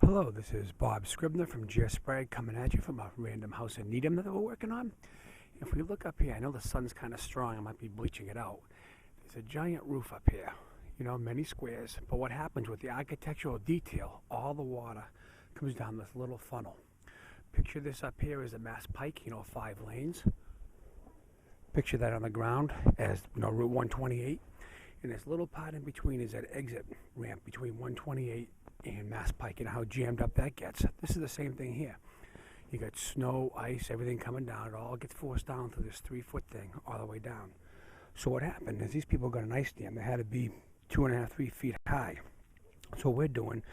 Hello, this is Bob Scribner from GF Sprague coming at you from a random house in Needham that we're working on. If we look up here, I know the sun's kind of strong, I might be bleaching it out. There's a giant roof up here, many squares, but what happens with the architectural detail, all the water comes down this little funnel. Picture this up here as a Mass Pike, 5 lanes. Picture that on the ground as Route 128, and this little part in between is that exit ramp between 128 and Mass Pike, and how jammed up that gets. This is the same thing here. You got snow, ice, everything coming down. It all gets forced down through this 3-foot thing all the way down. So what happened is these people got an ice dam that had to be 2.5, 3 feet high. So what we're doing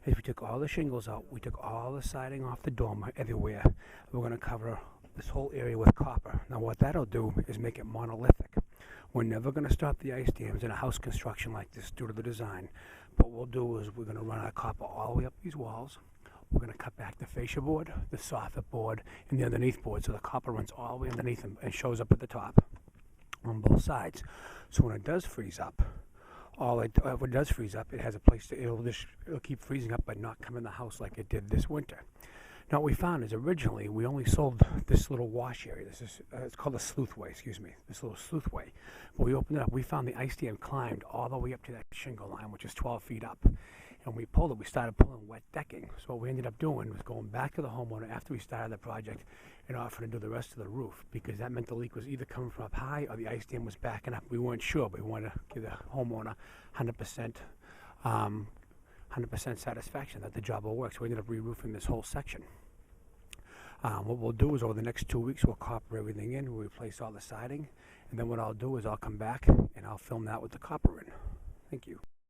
is we took all the shingles out, we took all the siding off the dormer everywhere. We're going to cover this whole area with copper. Now what that'll do is make it monolithic. We're never going to stop the ice dams in a house construction like this due to the design. What we'll do is we're going to run our copper all the way up these walls. We're going to cut back the fascia board, the soffit board, and the underneath board, so the copper runs all the way underneath them and shows up at the top on both sides. So when it does freeze up, when it does freeze up, it has a place to, it'll keep freezing up but not come in the house like it did this winter. Now what we found is originally we only sold this little wash area. This is it's called a sleuthway, this little sleuthway. When we opened it up, we found the ice dam climbed all the way up to that shingle line, which is 12 feet up. And when we pulled it, we started pulling wet decking. So what we ended up doing was going back to the homeowner after we started the project and offering to do the rest of the roof, because that meant the leak was either coming from up high or the ice dam was backing up. We weren't sure, but we wanted to give the homeowner 100% satisfaction that the job will work. So we ended up re-roofing this whole section. What we'll do is over the next 2 weeks we'll copper everything in, we'll replace all the siding, and then what I'll do is I'll come back and I'll film that with the copper in. Thank you.